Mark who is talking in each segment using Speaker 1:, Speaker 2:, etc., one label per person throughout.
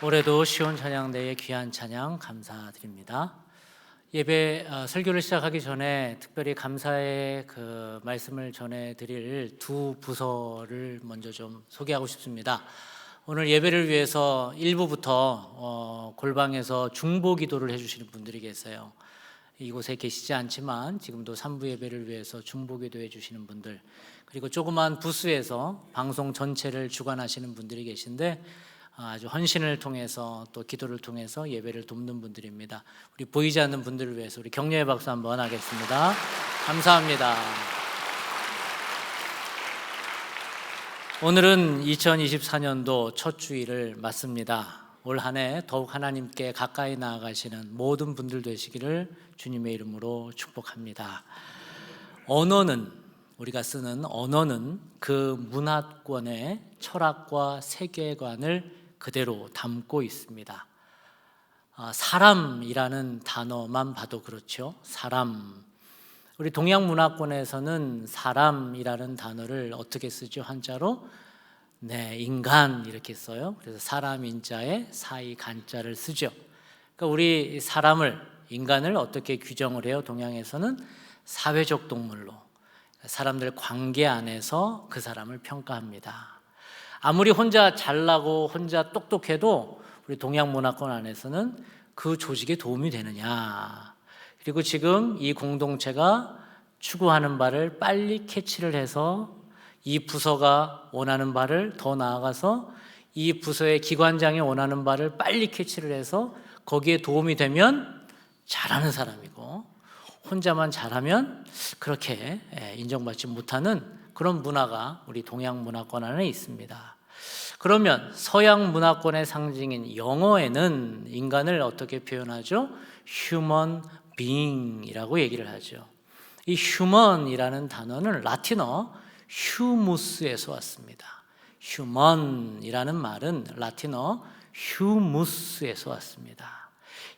Speaker 1: 올해도 시온 찬양대의 귀한 찬양 감사드립니다. 예배 설교를 시작하기 전에 특별히 감사의 그 말씀을 전해드릴 두 부서를 먼저 좀 소개하고 싶습니다. 오늘 예배를 위해서 1부부터 골방에서 중보 기도를 해주시는 분들이 계세요. 이곳에 계시지 않지만 지금도 3부 예배를 위해서 중보 기도해 주시는 분들, 그리고 조그만 부스에서 방송 전체를 주관하시는 분들이 계신데 아주 헌신을 통해서 또 기도를 통해서 예배를 돕는 분들입니다. 우리 보이지 않는 분들을 위해서 우리 격려의 박수 한번 하겠습니다. 감사합니다. 오늘은 2024년도 첫 주일을 맞습니다. 올 한 해 더욱 하나님께 가까이 나아가시는 모든 분들 되시기를 주님의 이름으로 축복합니다. 우리가 쓰는 언어는 그 문화권의 철학과 세계관을 그대로 담고 있습니다. 사람이라는 단어만 봐도 그렇죠. 사람. 우리 동양 문화권에서는 사람이라는 단어를 어떻게 쓰죠? 한자로 인간 이렇게 써요. 그래서 사람 인자에 사이 간자를 쓰죠. 그러니까 우리 인간을 어떻게 규정을 해요? 동양에서는 사회적 동물로, 사람들 관계 안에서 그 사람을 평가합니다. 아무리 혼자 잘나고 혼자 똑똑해도 우리 동양 문화권 안에서는 그 조직에 도움이 되느냐, 그리고 지금 이 공동체가 추구하는 바를 빨리 캐치를 해서 이 부서가 원하는 바를 더 나아가서 이 부서의 기관장이 원하는 바를 빨리 캐치를 해서 거기에 도움이 되면 잘하는 사람이고, 혼자만 잘하면 그렇게 인정받지 못하는 그런 문화가 우리 동양 문화권 안에 있습니다. 그러면 서양 문화권의 상징인 영어에는 인간을 어떻게 표현하죠? human being이라고 얘기를 하죠. 이 human이라는 단어는 라틴어 humus에서 왔습니다. human이라는 말은 라틴어 humus에서 왔습니다.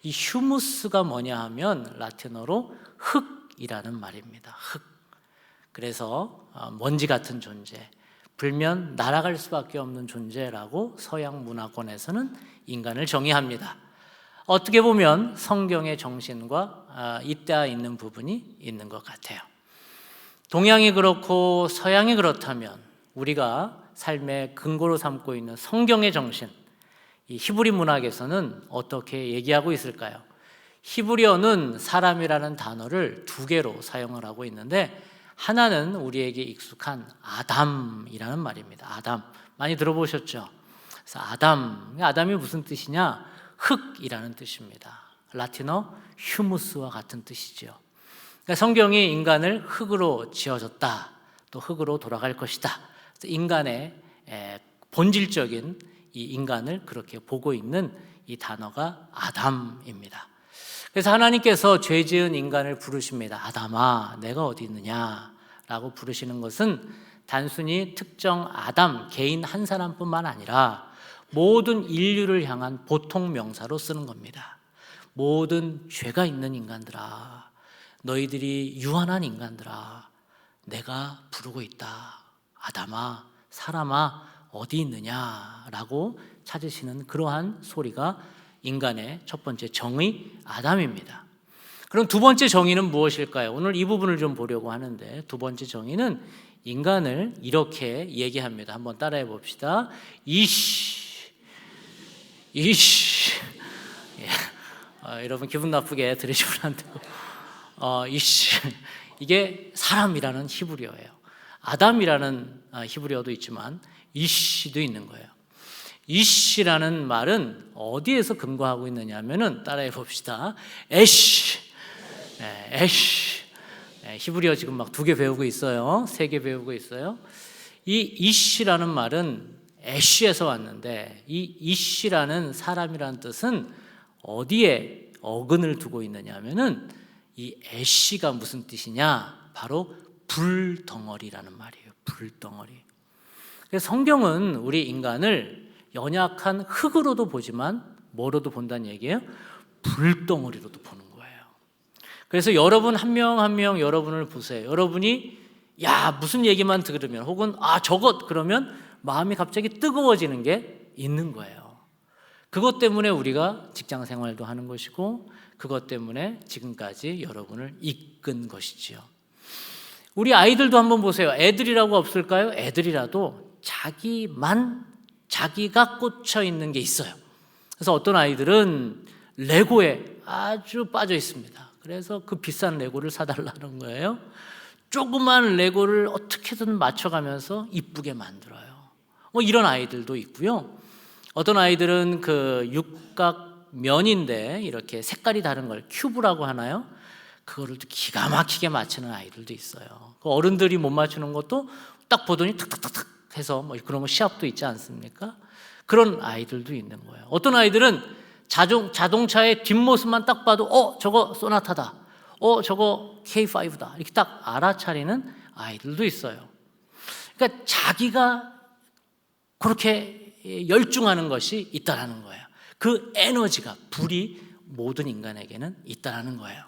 Speaker 1: 이 humus가 뭐냐 하면 라틴어로 흙이라는 말입니다. 흙. 그래서 먼지 같은 존재, 불면 날아갈 수밖에 없는 존재라고 서양 문화권에서는 인간을 정의합니다. 어떻게 보면 성경의 정신과 잇대어 있는 부분이 있는 것 같아요. 동양이 그렇고 서양이 그렇다면 우리가 삶의 근거로 삼고 있는 성경의 정신, 이 히브리 문학에서는 어떻게 얘기하고 있을까요? 히브리어는 사람이라는 단어를 두 개로 사용을 하고 있는데, 하나는 우리에게 익숙한 아담이라는 말입니다. 아담, 많이 들어보셨죠? 그래서 아담이 무슨 뜻이냐? 흙이라는 뜻입니다. 라틴어 휴무스와 같은 뜻이죠. 그러니까 성경이 인간을 흙으로 지어졌다, 또 흙으로 돌아갈 것이다. 그래서 인간의 본질적인 이 인간을 그렇게 보고 있는 이 단어가 아담입니다. 그래서 하나님께서 죄 지은 인간을 부르십니다. 아담아, 내가 어디 있느냐 라고 부르시는 것은 단순히 특정 아담, 개인 한 사람뿐만 아니라 모든 인류를 향한 보통 명사로 쓰는 겁니다. 모든 죄가 있는 인간들아, 너희들이 유한한 인간들아, 내가 부르고 있다. 아담아, 사람아, 어디 있느냐라고 찾으시는 그러한 소리가 인간의 첫 번째 정의 아담입니다. 그럼 두 번째 정의는 무엇일까요? 오늘 이 부분을 좀 보려고 하는데, 두 번째 정의는 인간을 이렇게 얘기합니다. 한번 따라해 봅시다. 이씨. 여러분 기분 나쁘게 들으시면 안 되고, 이씨. 이게 사람이라는 히브리어예요. 아담이라는 히브리어도 있지만 이씨도 있는 거예요. 이씨라는 말은 어디에서 근거하고 있느냐 하면은, 따라해 봅시다. 에쉬. 히브리어 지금 막 2개 배우고 있어요. 3개 배우고 있어요. 이 이씨라는 말은 에쉬에서 왔는데, 이 이씨라는 사람이라는 뜻은 어디에 어근을 두고 있느냐 하면은, 이 에쉬가 무슨 뜻이냐? 바로 불덩어리라는 말이에요. 불덩어리. 그래서 성경은 우리 인간을 연약한 흙으로도 보지만 뭐로도 본다는 얘기예요? 불덩어리로도 보는 거예요. 그래서 여러분 한 명 한 명 여러분을 보세요. 여러분이 무슨 얘기만 들으면, 혹은 저것 그러면 마음이 갑자기 뜨거워지는 게 있는 거예요. 그것 때문에 우리가 직장 생활도 하는 것이고 그것 때문에 지금까지 여러분을 이끈 것이지요. 우리 아이들도 한번 보세요. 애들이라고 없을까요? 애들이라도 자기가 꽂혀 있는 게 있어요. 그래서 어떤 아이들은 레고에 아주 빠져 있습니다. 그래서 그 비싼 레고를 사달라는 거예요. 조그만 레고를 어떻게든 맞춰가면서 이쁘게 만들어요. 이런 아이들도 있고요. 어떤 아이들은 그 육각면인데 이렇게 색깔이 다른 걸 큐브라고 하나요? 그거를 또 기가 막히게 맞추는 아이들도 있어요. 어른들이 못 맞추는 것도 딱 보더니 탁탁탁탁 해서 그런 거 시합도 있지 않습니까? 그런 아이들도 있는 거예요. 어떤 아이들은 자동차의 뒷모습만 딱 봐도 저거 소나타다, 저거 K5다 이렇게 딱 알아차리는 아이들도 있어요. 그러니까 자기가 그렇게 열중하는 것이 있다라는 거예요. 그 에너지가, 불이 모든 인간에게는 있다라는 거예요.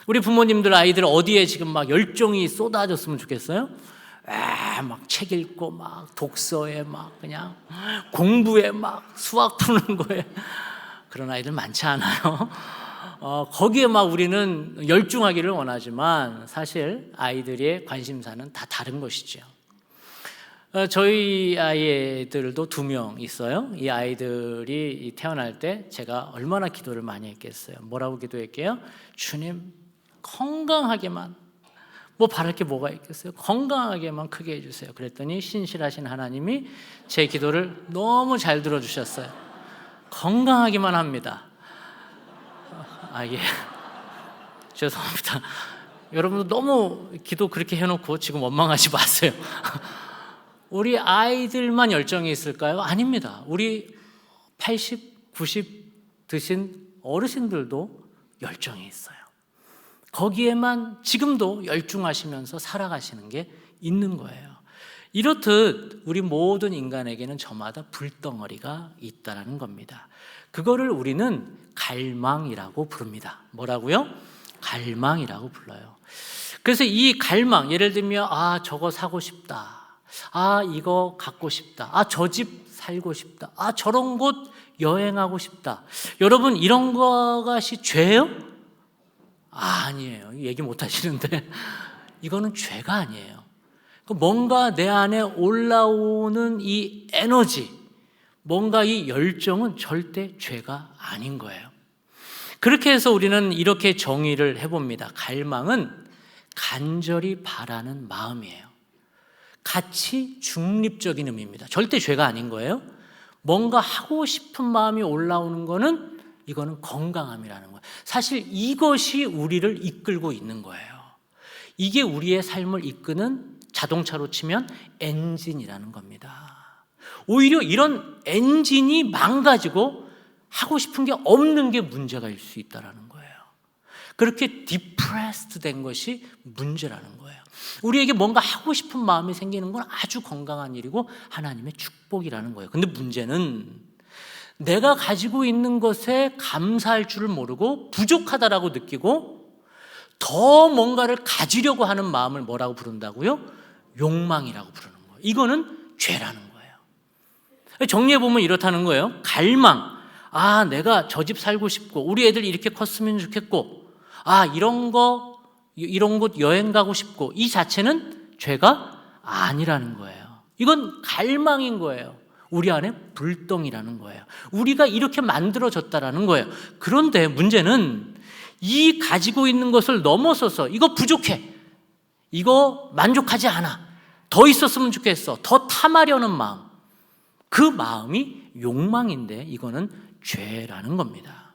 Speaker 1: 우리 부모님들 아이들 어디에 지금 막 열정이 쏟아졌으면 좋겠어요? 막 책 읽고 막 독서에 막 그냥 공부에 막 수학 푸는 거에 그런 아이들 많지 않아요? 거기에 막 우리는 열중하기를 원하지만 사실 아이들의 관심사는 다 다른 것이죠. 저희 아이들도 2명 있어요. 이 아이들이 태어날 때 제가 얼마나 기도를 많이 했겠어요. 뭐라고 기도했게요? 주님 건강하게만, 바랄 게 뭐가 있겠어요? 건강하게만 크게 해주세요. 그랬더니 신실하신 하나님이 제 기도를 너무 잘 들어주셨어요. 건강하기만 합니다. 예. 죄송합니다. 여러분도 너무 기도 그렇게 해놓고 지금 원망하지 마세요. 우리 아이들만 열정이 있을까요? 아닙니다. 우리 80, 90 드신 어르신들도 열정이 있어요. 거기에만 지금도 열중하시면서 살아가시는 게 있는 거예요. 이렇듯 우리 모든 인간에게는 저마다 불덩어리가 있다는 겁니다. 그거를 우리는 갈망이라고 부릅니다. 뭐라고요? 갈망이라고 불러요. 그래서 이 갈망, 예를 들면 저거 사고 싶다, 이거 갖고 싶다, 저 집 살고 싶다, 저런 곳 여행하고 싶다. 여러분 이런 것이 죄예요? 아니에요. 얘기 못 하시는데 이거는 죄가 아니에요. 뭔가 내 안에 올라오는 이 에너지, 뭔가 이 열정은 절대 죄가 아닌 거예요. 그렇게 해서 우리는 이렇게 정의를 해봅니다. 갈망은 간절히 바라는 마음이에요. 같이 중립적인 의미입니다. 절대 죄가 아닌 거예요. 뭔가 하고 싶은 마음이 올라오는 거는 이거는 건강함이라는 거예요. 사실 이것이 우리를 이끌고 있는 거예요. 이게 우리의 삶을 이끄는, 자동차로 치면 엔진이라는 겁니다. 오히려 이런 엔진이 망가지고 하고 싶은 게 없는 게 문제가 일 수 있다는 거예요. 그렇게 디프레스드 된 것이 문제라는 거예요. 우리에게 뭔가 하고 싶은 마음이 생기는 건 아주 건강한 일이고 하나님의 축복이라는 거예요. 근데 문제는 내가 가지고 있는 것에 감사할 줄을 모르고 부족하다라고 느끼고 더 뭔가를 가지려고 하는 마음을 뭐라고 부른다고요? 욕망이라고 부르는 거예요. 이거는 죄라는 거예요. 정리해보면 이렇다는 거예요. 갈망, 내가 저 집 살고 싶고 우리 애들 이렇게 컸으면 좋겠고 이런 곳 여행 가고 싶고, 이 자체는 죄가 아니라는 거예요. 이건 갈망인 거예요. 우리 안에 불덩이라는 거예요. 우리가 이렇게 만들어졌다라는 거예요. 그런데 문제는 이 가지고 있는 것을 넘어서서 이거 부족해, 이거 만족하지 않아, 더 있었으면 좋겠어, 더 탐하려는 마음, 그 마음이 욕망인데 이거는 죄라는 겁니다.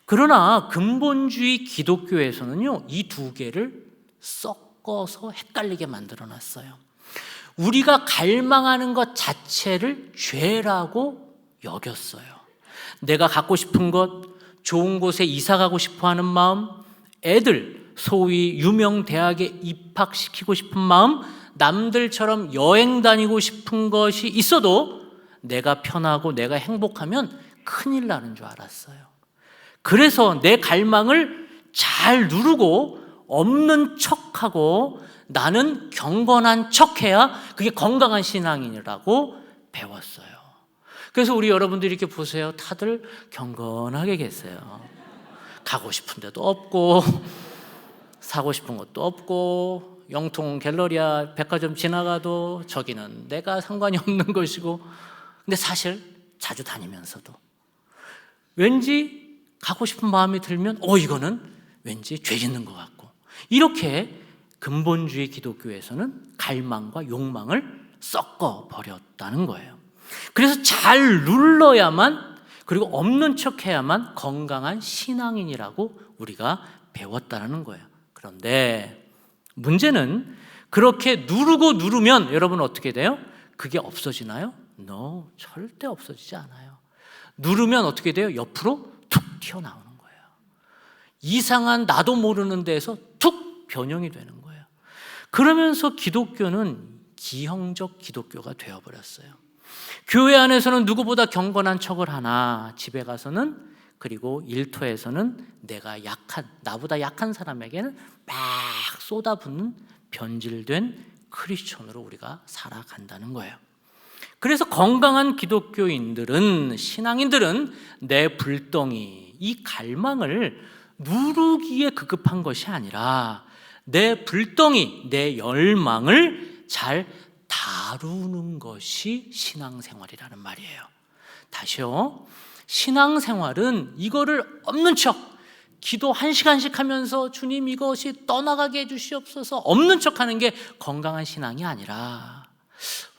Speaker 1: 그러나 근본주의 기독교에서는요, 이 2개를 섞어서 헷갈리게 만들어 놨어요. 우리가 갈망하는 것 자체를 죄라고 여겼어요. 내가 갖고 싶은 것, 좋은 곳에 이사 가고 싶어 하는 마음, 애들 소위 유명 대학에 입학시키고 싶은 마음, 남들처럼 여행 다니고 싶은 것이 있어도 내가 편하고 내가 행복하면 큰일 나는 줄 알았어요. 그래서 내 갈망을 잘 누르고 없는 척하고 나는 경건한 척해야 그게 건강한 신앙인이라고 배웠어요. 그래서 우리 여러분들이 이렇게 보세요. 다들 경건하게 계세요. 가고 싶은 데도 없고 사고 싶은 것도 없고 영통 갤러리아 백화점 지나가도 저기는 내가 상관이 없는 것이고, 근데 사실 자주 다니면서도 왠지 가고 싶은 마음이 들면 이거는 왠지 죄 짓는 것 같고, 이렇게 근본주의 기독교에서는 갈망과 욕망을 섞어 버렸다는 거예요. 그래서 잘 눌러야만, 그리고 없는 척해야만 건강한 신앙인이라고 우리가 배웠다는 거예요. 그런데 문제는 그렇게 누르고 누르면 여러분 어떻게 돼요? 그게 없어지나요? No, 절대 없어지지 않아요. 누르면 어떻게 돼요? 옆으로 툭 튀어나오는 거예요. 이상한 나도 모르는 데에서 툭 변형이 되는 거예요. 그러면서 기독교는 기형적 기독교가 되어버렸어요. 교회 안에서는 누구보다 경건한 척을 하나, 집에 가서는, 그리고 일터에서는 나보다 약한 사람에게는 막 쏟아붓는 변질된 크리스천으로 우리가 살아간다는 거예요. 그래서 건강한 기독교인들은, 신앙인들은 내 불덩이, 이 갈망을 누르기에 급급한 것이 아니라 내 불덩이, 내 열망을 잘 다루는 것이 신앙생활이라는 말이에요. 다시요. 신앙생활은 이거를 없는 척, 기도 1시간씩 하면서 주님 이것이 떠나가게 해주시옵소서, 없는 척 하는 게 건강한 신앙이 아니라,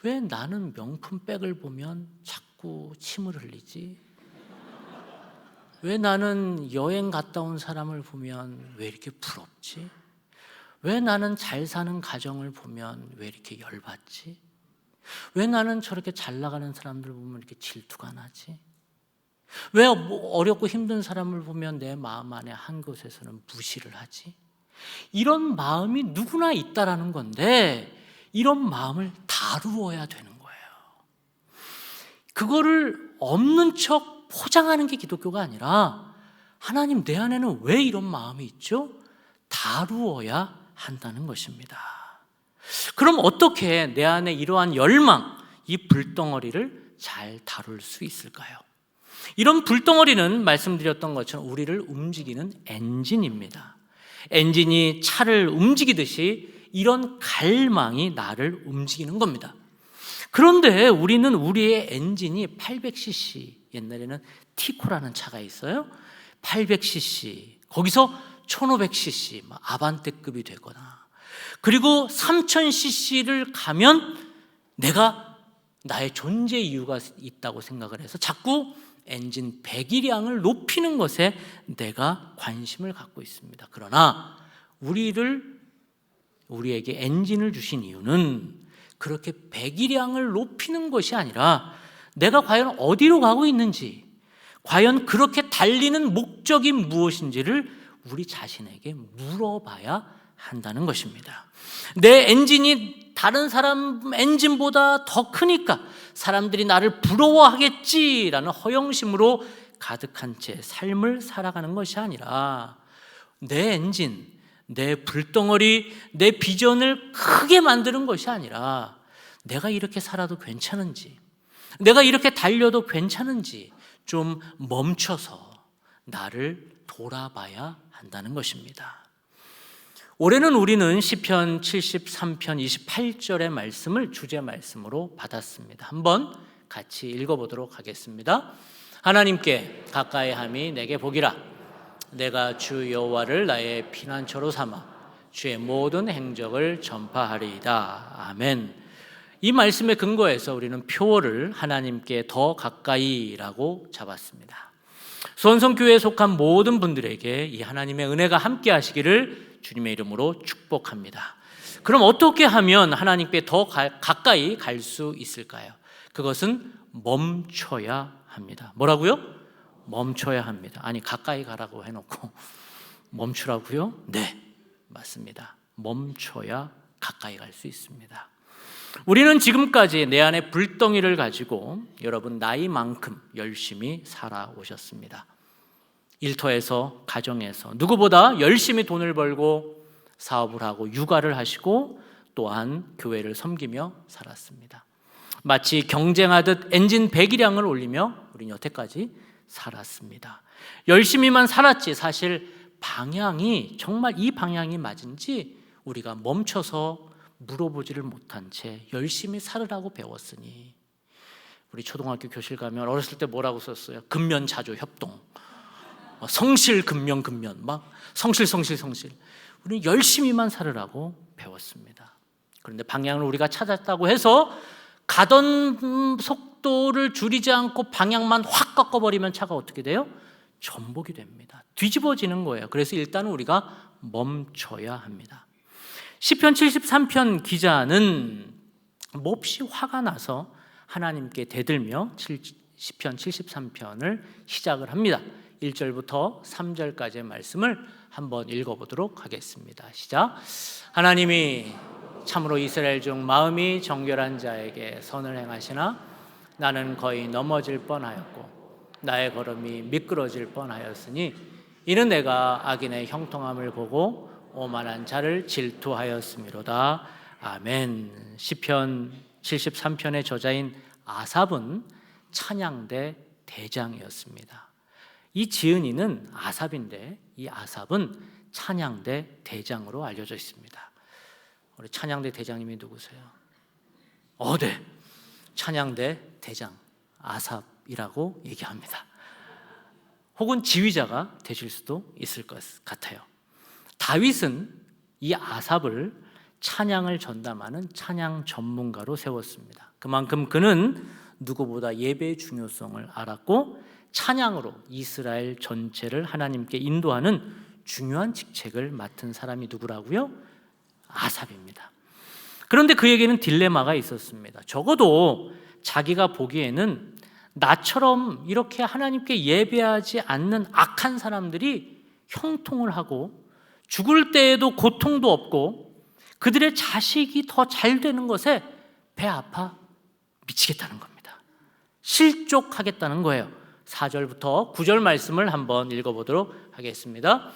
Speaker 1: 왜 나는 명품백을 보면 자꾸 침을 흘리지? 왜 나는 여행 갔다 온 사람을 보면 왜 이렇게 부럽지? 왜 나는 잘 사는 가정을 보면 왜 이렇게 열받지? 왜 나는 저렇게 잘 나가는 사람들 보면 이렇게 질투가 나지? 왜 어렵고 힘든 사람을 보면 내 마음 안에 한 곳에서는 무시를 하지? 이런 마음이 누구나 있다라는 건데, 이런 마음을 다루어야 되는 거예요. 그거를 없는 척 포장하는 게 기독교가 아니라, 하나님 내 안에는 왜 이런 마음이 있죠? 다루어야 한다는 것입니다. 그럼 어떻게 내 안에 이러한 열망, 이 불덩어리를 잘 다룰 수 있을까요? 이런 불덩어리는 말씀드렸던 것처럼 우리를 움직이는 엔진입니다. 엔진이 차를 움직이듯이 이런 갈망이 나를 움직이는 겁니다. 그런데 우리는 우리의 엔진이 800cc, 옛날에는 티코라는 차가 있어요. 800cc, 거기서 1500cc, 아반떼급이 되거나, 그리고 3000cc를 가면 내가 나의 존재 이유가 있다고 생각을 해서 자꾸 엔진 배기량을 높이는 것에 내가 관심을 갖고 있습니다. 그러나 우리에게 엔진을 주신 이유는 그렇게 배기량을 높이는 것이 아니라 내가 과연 어디로 가고 있는지, 과연 그렇게 달리는 목적이 무엇인지를 우리 자신에게 물어봐야 한다는 것입니다. 내 엔진이 다른 사람 엔진보다 더 크니까 사람들이 나를 부러워하겠지라는 허영심으로 가득한 채 삶을 살아가는 것이 아니라, 내 엔진, 내 불덩어리, 내 비전을 크게 만드는 것이 아니라 내가 이렇게 살아도 괜찮은지, 내가 이렇게 달려도 괜찮은지 좀 멈춰서 나를 돌아봐야 한다는 것입니다. 올해는 우리는 시편 73편 28절의 말씀을 주제 말씀으로 받았습니다. 한번 같이 읽어보도록 하겠습니다. 하나님께 가까이 함이 내게 복이라. 내가 주 여호와를 나의 피난처로 삼아 주의 모든 행적을 전파하리이다. 아멘. 이 말씀에 근거해서 우리는 표어를 하나님께 더 가까이라고 잡았습니다. 수원성교회에 속한 모든 분들에게 이 하나님의 은혜가 함께 하시기를 주님의 이름으로 축복합니다. 그럼 어떻게 하면 하나님께 더 가까이 갈 수 있을까요? 그것은 멈춰야 합니다. 뭐라고요? 멈춰야 합니다. 아니, 가까이 가라고 해놓고 멈추라고요? 네, 맞습니다. 멈춰야 가까이 갈 수 있습니다. 우리는 지금까지 내 안에 불덩이를 가지고 여러분 나이만큼 열심히 살아오셨습니다. 일터에서, 가정에서 누구보다 열심히 돈을 벌고 사업을 하고 육아를 하시고 또한 교회를 섬기며 살았습니다. 마치 경쟁하듯 엔진 배기량을 올리며 우린 여태까지 살았습니다. 열심히만 살았지 사실 방향이 정말 이 방향이 맞은지 우리가 멈춰서 물어보지를 못한 채 열심히 살으라고 배웠으니, 우리 초등학교 교실 가면 어렸을 때 뭐라고 썼어요? 근면자조 협동, 성실 근면 막 성실. 우리는 열심히만 살으라고 배웠습니다. 그런데 방향을 우리가 찾았다고 해서 가던 속도를 줄이지 않고 방향만 확 꺾어버리면 차가 어떻게 돼요? 전복이 됩니다. 뒤집어지는 거예요. 그래서 일단 우리가 멈춰야 합니다. 시편 73편 기자는 몹시 화가 나서 하나님께 대들며 시편 73편을 시작을 합니다. 1절부터 3절까지의 말씀을 한번 읽어보도록 하겠습니다. 시작. 하나님이 참으로 이스라엘 중 마음이 정결한 자에게 선을 행하시나 나는 거의 넘어질 뻔하였고 나의 걸음이 미끄러질 뻔하였으니 이는 내가 악인의 형통함을 보고 오만한 자를 질투하였음이로다. 아멘. 시편 73편의 저자인 아삽은 찬양대 대장이었습니다. 이 지은이는 아삽인데 이 아삽은 찬양대 대장으로 알려져 있습니다. 우리 찬양대 대장님이 누구세요? 네. 찬양대 대장 아삽이라고 얘기합니다. 혹은 지휘자가 되실 수도 있을 것 같아요. 다윗은 이 아삽을 찬양을 전담하는 찬양 전문가로 세웠습니다. 그만큼 그는 누구보다 예배의 중요성을 알았고 찬양으로 이스라엘 전체를 하나님께 인도하는 중요한 직책을 맡은 사람이 누구라고요? 아삽입니다. 그런데 그에게는 딜레마가 있었습니다. 적어도 자기가 보기에는 나처럼 이렇게 하나님께 예배하지 않는 악한 사람들이 형통을 하고 죽을 때에도 고통도 없고 그들의 자식이 더 잘 되는 것에 배 아파 미치겠다는 겁니다. 실족하겠다는 거예요. 4절부터 9절 말씀을 한번 읽어보도록 하겠습니다.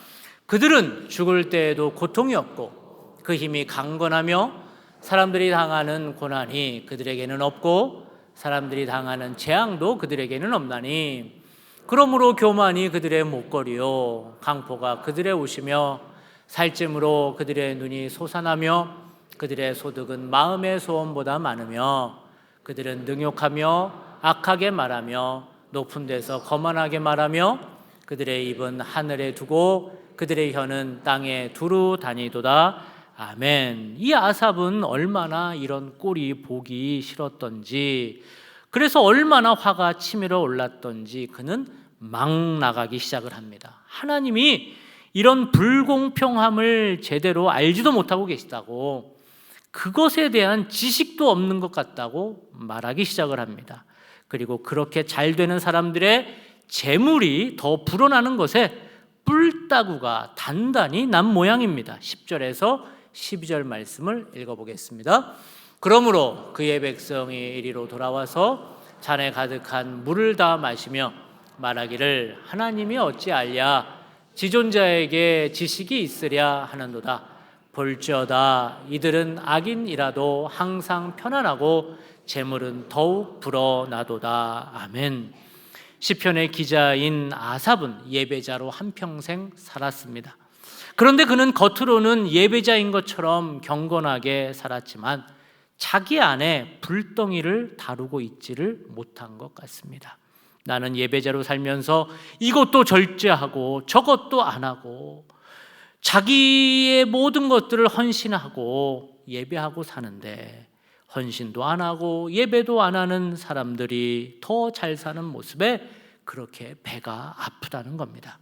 Speaker 1: 그들은 죽을 때에도 고통이 없고 그 힘이 강건하며 사람들이 당하는 고난이 그들에게는 없고 사람들이 당하는 재앙도 그들에게는 없나니 그러므로 교만이 그들의 목걸이요 강포가 그들의 옷이며 살찜으로 그들의 눈이 솟아나며 그들의 소득은 마음의 소원보다 많으며 그들은 능욕하며 악하게 말하며 높은 데서 거만하게 말하며 그들의 입은 하늘에 두고 그들의 혀는 땅에 두루 다니도다. 아멘. 이 아삽은 얼마나 이런 꼴이 보기 싫었던지, 그래서 얼마나 화가 치밀어 올랐던지 그는 막 나가기 시작을 합니다. 하나님이 이런 불공평함을 제대로 알지도 못하고 계시다고, 그것에 대한 지식도 없는 것 같다고 말하기 시작을 합니다. 그리고 그렇게 잘 되는 사람들의 재물이 더 불어나는 것에 뿔따구가 단단히 난 모양입니다. 10절에서 12절 말씀을 읽어보겠습니다. 그러므로 그의 백성이 이리로 돌아와서 잔에 가득한 물을 다 마시며 말하기를 하나님이 어찌 알랴 지존자에게 지식이 있으랴 하는도다. 볼지어다 이들은 악인이라도 항상 편안하고 재물은 더욱 불어나도다. 아멘. 시편의 기자인 아삽은 예배자로 한평생 살았습니다. 그런데 그는 겉으로는 예배자인 것처럼 경건하게 살았지만 자기 안에 불덩이를 다루고 있지를 못한 것 같습니다. 나는 예배자로 살면서 이것도 절제하고 저것도 안 하고 자기의 모든 것들을 헌신하고 예배하고 사는데 헌신도 안 하고 예배도 안 하는 사람들이 더 잘 사는 모습에 그렇게 배가 아프다는 겁니다.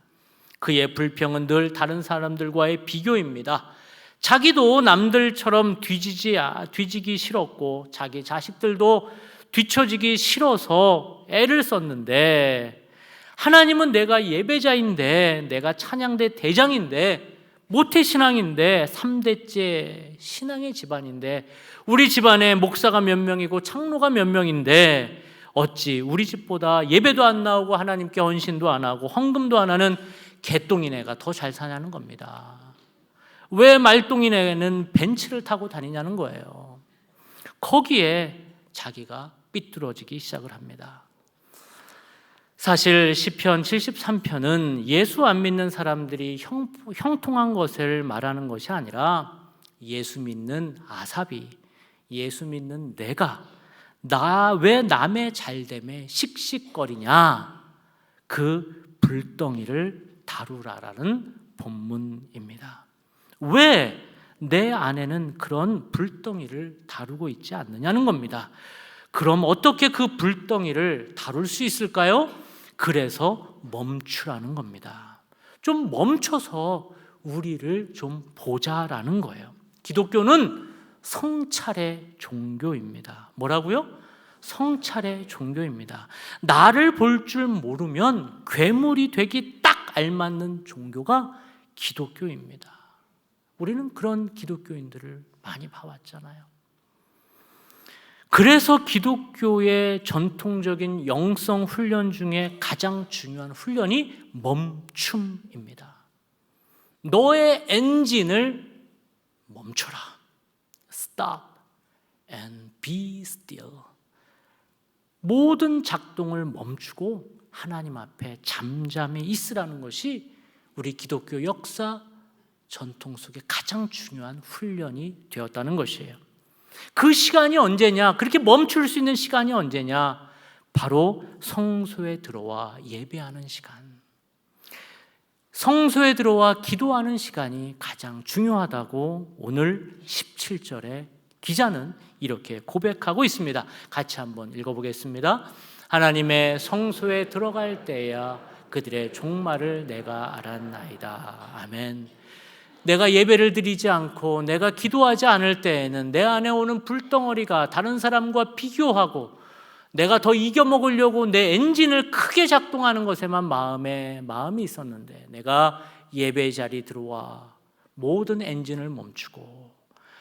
Speaker 1: 그의 불평은 늘 다른 사람들과의 비교입니다. 자기도 남들처럼 뒤지기 싫었고 자기 자식들도 뒤처지기 싫어서 애를 썼는데 하나님은 내가 예배자인데 내가 찬양대 대장인데 모태신앙인데 3대째 신앙의 집안인데 우리 집안에 목사가 몇 명이고 장로가 몇 명인데 어찌 우리 집보다 예배도 안 나오고 하나님께 헌신도 안 하고 헌금도 안 하는 개똥이네가 더 잘 사냐는 겁니다. 왜 말똥이네는 벤츠를 타고 다니냐는 거예요. 거기에 자기가 삐뚤어지기 시작을 합니다. 사실 시편 73편은 예수 안 믿는 사람들이 형통한 것을 말하는 것이 아니라 예수 믿는 아삽이, 예수 믿는 내가 나 왜 남의 잘됨에 씩씩거리냐, 그 불덩이를 다루라라는 본문입니다. 왜 내 안에는 그런 불덩이를 다루고 있지 않느냐는 겁니다. 그럼 어떻게 그 불덩이를 다룰 수 있을까요? 그래서 멈추라는 겁니다. 좀 멈춰서 우리를 좀 보자라는 거예요. 기독교는 성찰의 종교입니다. 뭐라고요? 성찰의 종교입니다. 나를 볼 줄 모르면 괴물이 되기 딱 알맞는 종교가 기독교입니다. 우리는 그런 기독교인들을 많이 봐왔잖아요. 그래서 기독교의 전통적인 영성 훈련 중에 가장 중요한 훈련이 멈춤입니다. 너의 엔진을 멈춰라. Stop and be still. 모든 작동을 멈추고 하나님 앞에 잠잠히 있으라는 것이 우리 기독교 역사 전통 속에 가장 중요한 훈련이 되었다는 것이에요. 그 시간이 언제냐? 그렇게 멈출 수 있는 시간이 언제냐? 바로 성소에 들어와 예배하는 시간. 성소에 들어와 기도하는 시간이 가장 중요하다고 오늘 17절에 기자는 이렇게 고백하고 있습니다. 같이 한번 읽어보겠습니다. 하나님의 성소에 들어갈 때야 그들의 종말을 내가 알았나이다. 아멘. 내가 예배를 드리지 않고 내가 기도하지 않을 때에는 내 안에 오는 불덩어리가 다른 사람과 비교하고 내가 더 이겨먹으려고 내 엔진을 크게 작동하는 것에만 마음이 있었는데, 내가 예배 자리 들어와 모든 엔진을 멈추고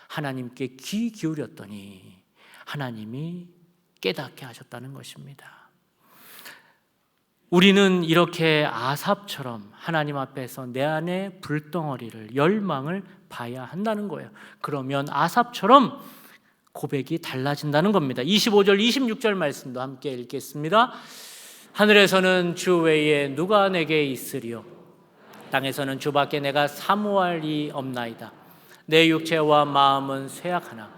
Speaker 1: 하나님께 귀 기울였더니 하나님이 깨닫게 하셨다는 것입니다. 우리는 이렇게 아삽처럼 하나님 앞에서 내 안에 불덩어리를, 열망을 봐야 한다는 거예요. 그러면 아삽처럼 고백이 달라진다는 겁니다. 25절, 26절 말씀도 함께 읽겠습니다. 하늘에서는 주 외에 누가 내게 있으리요? 땅에서는 주밖에 내가 사모할 이 없나이다. 내 육체와 마음은 쇠약하나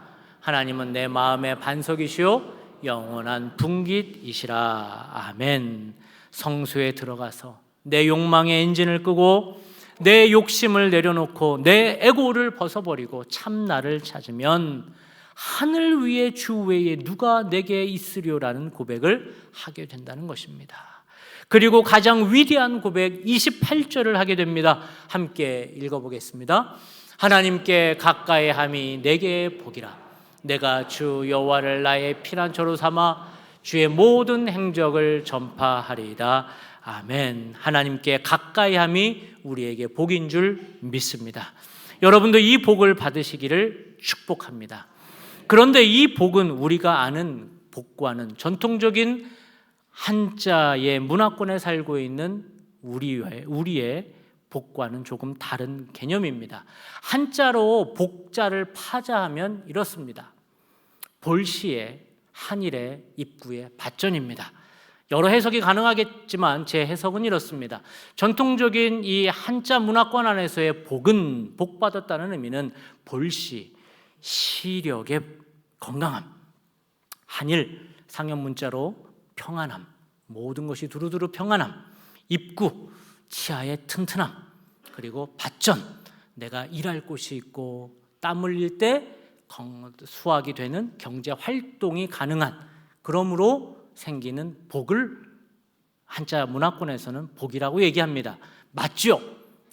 Speaker 1: 하나님은 내 마음의 반석이시요 영원한 분깃이시라. 아멘. 성소에 들어가서 내 욕망의 엔진을 끄고 내 욕심을 내려놓고 내 에고를 벗어버리고 참나를 찾으면 하늘 위에 주 외에 누가 내게 있으려라는 고백을 하게 된다는 것입니다. 그리고 가장 위대한 고백 28절을 하게 됩니다. 함께 읽어보겠습니다. 하나님께 가까이 함이 내게 복이라. 내가 주 여호와를 나의 피난처로 삼아 주의 모든 행적을 전파하리이다. 아멘. 하나님께 가까이 함이 우리에게 복인 줄 믿습니다. 여러분도 이 복을 받으시기를 축복합니다. 그런데 이 복은 우리가 아는 복과는, 전통적인 한자의 문화권에 살고 있는 우리의 복과는 조금 다른 개념입니다. 한자로 복자를 파자하면 이렇습니다. 볼시에 한일의 입구의 받전입니다. 여러 해석이 가능하겠지만 제 해석은 이렇습니다. 전통적인 이 한자 문화권 안에서의 복은, 복받았다는 의미는 볼시, 시력의 건강함, 한일 상형 문자로 평안함, 모든 것이 두루두루 평안함, 입구, 치아의 튼튼함, 그리고 받전, 내가 일할 곳이 있고 땀 흘릴 때 수확이 되는 경제 활동이 가능한, 그러므로 생기는 복을 한자 문화권에서는 복이라고 얘기합니다. 맞죠?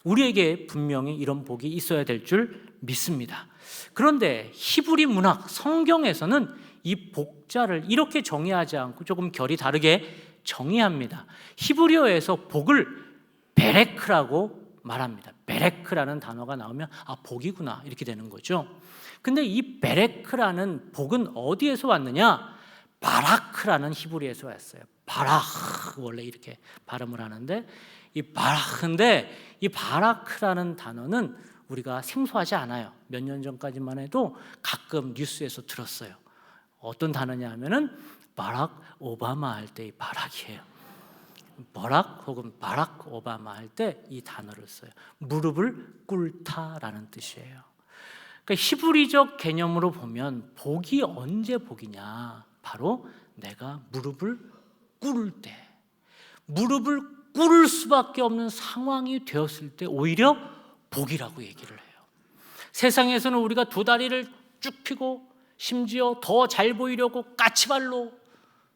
Speaker 1: 우리에게 분명히 이런 복이 있어야 될 줄 믿습니다. 그런데 히브리 문학, 성경에서는 이 복자를 이렇게 정의하지 않고 조금 결이 다르게 정의합니다. 히브리어에서 복을 베레크라고 말합니다. 베레크라는 단어가 나오면 복이구나 이렇게 되는 거죠. 근데 이 베레크라는 복은 어디에서 왔느냐? 바라크라는 히브리에서 왔어요. 바라크, 원래 이렇게 발음을 하는데 이 바라크인데, 이 바라크라는 단어는 우리가 생소하지 않아요. 몇 년 전까지만 해도 가끔 뉴스에서 들었어요. 어떤 단어냐 하면은 바락 오바마 할 때의 바락이에요. 버락 혹은 바락 오바마 할 때 이 단어를 써요. 무릎을 꿇다라는 뜻이에요. 그러니까 히브리적 개념으로 보면 복이 언제 복이냐? 바로 내가 무릎을 꿇을 때, 무릎을 꿇을 수밖에 없는 상황이 되었을 때 오히려 복이라고 얘기를 해요. 세상에서는 우리가 두 다리를 쭉 펴고 심지어 더 잘 보이려고 까치발로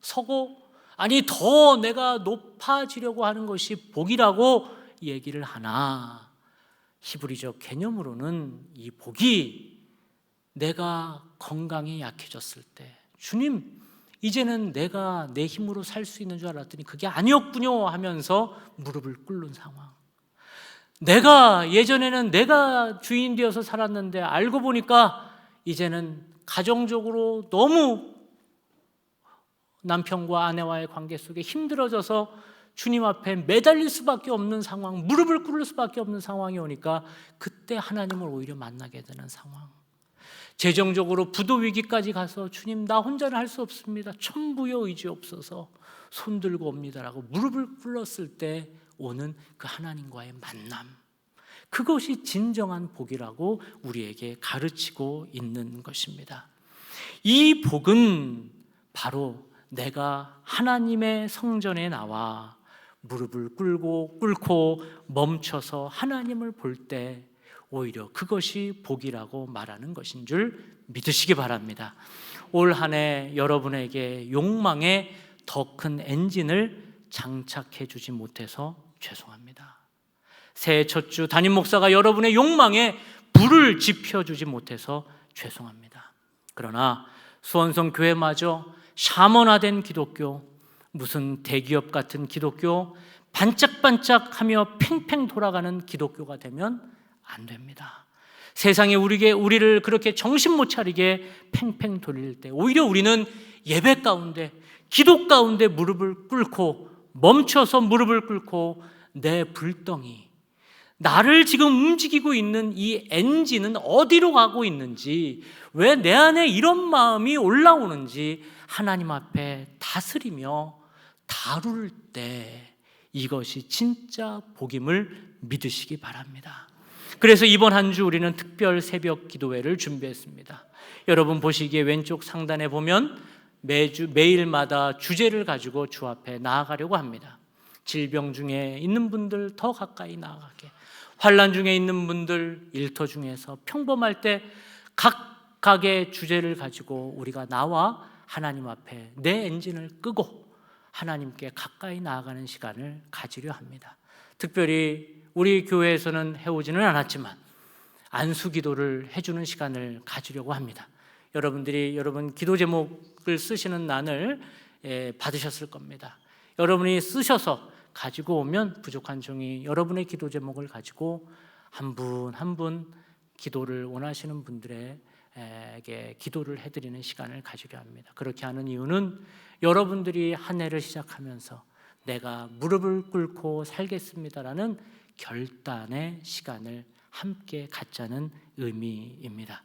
Speaker 1: 서고 아니 더 내가 높아지려고 하는 것이 복이라고 얘기를 하나 히브리적 개념으로는 이 복이 내가 건강이 약해졌을 때 주님 이제는 내가 내 힘으로 살 수 있는 줄 알았더니 그게 아니었군요 하면서 무릎을 꿇는 상황. 내가 예전에는 내가 주인 되어서 살았는데 알고 보니까 이제는 가정적으로 너무 남편과 아내와의 관계 속에 힘들어져서 주님 앞에 매달릴 수밖에 없는 상황, 무릎을 꿇을 수밖에 없는 상황이 오니까 그때 하나님을 오히려 만나게 되는 상황. 재정적으로 부도 위기까지 가서 주님 나 혼자는 할 수 없습니다. 천부여 의지없어서 손들고 옵니다라고 무릎을 꿇었을 때 오는 그 하나님과의 만남. 그것이 진정한 복이라고 우리에게 가르치고 있는 것입니다. 이 복은 바로 내가 하나님의 성전에 나와 무릎을 꿇고 멈춰서 하나님을 볼 때 오히려 그것이 복이라고 말하는 것인 줄 믿으시기 바랍니다. 올 한 해 여러분에게 욕망의 더 큰 엔진을 장착해 주지 못해서 죄송합니다. 새해 첫 주 담임 목사가 여러분의 욕망에 불을 지펴주지 못해서 죄송합니다. 그러나 수원성 교회마저 샤먼화된 기독교, 무슨 대기업 같은 기독교, 반짝반짝하며 팽팽 돌아가는 기독교가 되면 안 됩니다. 세상에 우리를 그렇게 정신 못 차리게 팽팽 돌릴 때 오히려 우리는 예배 가운데, 기도 가운데 무릎을 꿇고 멈춰서 무릎을 꿇고 내 불덩이, 나를 지금 움직이고 있는 이 엔진은 어디로 가고 있는지, 왜 내 안에 이런 마음이 올라오는지 하나님 앞에 다스리며 다룰 때 이것이 진짜 복임을 믿으시기 바랍니다. 그래서 이번 한 주 우리는 특별 새벽 기도회를 준비했습니다. 여러분 보시기에 왼쪽 상단에 보면 매일마다 주제를 가지고 주 앞에 나아가려고 합니다. 질병 중에 있는 분들 더 가까이 나아가게, 환난 중에 있는 분들 일터 중에서 평범할 때 각각의 주제를 가지고 우리가 나와 하나님 앞에 내 엔진을 끄고 하나님께 가까이 나아가는 시간을 가지려 합니다. 특별히 우리 교회에서는 해오지는 않았지만 안수기도를 해주는 시간을 가지려고 합니다. 여러분들이 여러분 기도 제목을 쓰시는 난을 받으셨을 겁니다. 여러분이 쓰셔서 가지고 오면 부족한 종이 여러분의 기도 제목을 가지고 한 분 한 분 기도를 원하시는 분들에게 기도를 해드리는 시간을 가지려 합니다. 그렇게 하는 이유는 여러분들이 한 해를 시작하면서 내가 무릎을 꿇고 살겠습니다라는 결단의 시간을 함께 갖자는 의미입니다.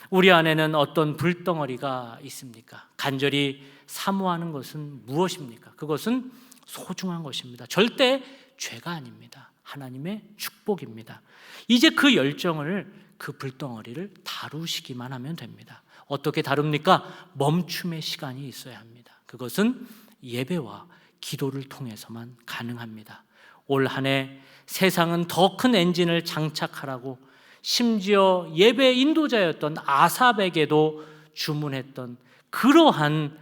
Speaker 1: 우리 안에는 어떤 불덩어리가 있습니까? 간절히 사모하는 것은 무엇입니까? 그것은 소중한 것입니다. 절대 죄가 아닙니다. 하나님의 축복입니다. 이제 그 열정을, 그 불덩어리를 다루시기만 하면 됩니다. 어떻게 다룹니까? 멈춤의 시간이 있어야 합니다. 그것은 예배와 기도를 통해서만 가능합니다. 올 한 해 세상은 더 큰 엔진을 장착하라고 심지어 예배 인도자였던 아삽에게도 주문했던 그러한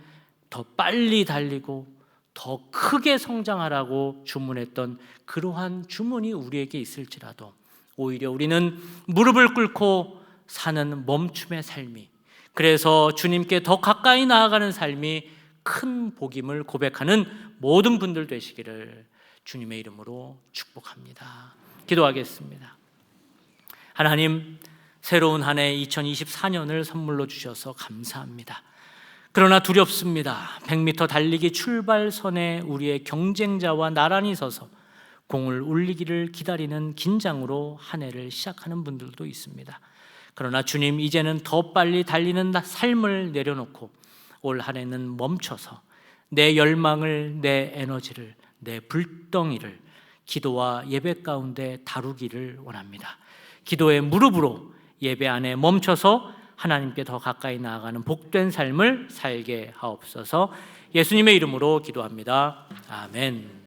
Speaker 1: 더 빨리 달리고 더 크게 성장하라고 주문했던 그러한 주문이 우리에게 있을지라도 오히려 우리는 무릎을 꿇고 사는 멈춤의 삶이, 그래서 주님께 더 가까이 나아가는 삶이 큰 복임을 고백하는 모든 분들 되시기를 주님의 이름으로 축복합니다. 기도하겠습니다. 하나님, 새로운 한 해 2024년을 선물로 주셔서 감사합니다. 그러나 두렵습니다. 100m 달리기 출발선에 우리의 경쟁자와 나란히 서서 공을 울리기를 기다리는 긴장으로 한 해를 시작하는 분들도 있습니다. 그러나 주님, 이제는 더 빨리 달리는 삶을 내려놓고 올 한 해는 멈춰서 내 열망을, 내 에너지를, 내 불덩이를 기도와 예배 가운데 다루기를 원합니다. 기도의 무릎으로 예배 안에 멈춰서 하나님께 더 가까이 나아가는 복된 삶을 살게 하옵소서. 예수님의 이름으로 기도합니다. 아멘.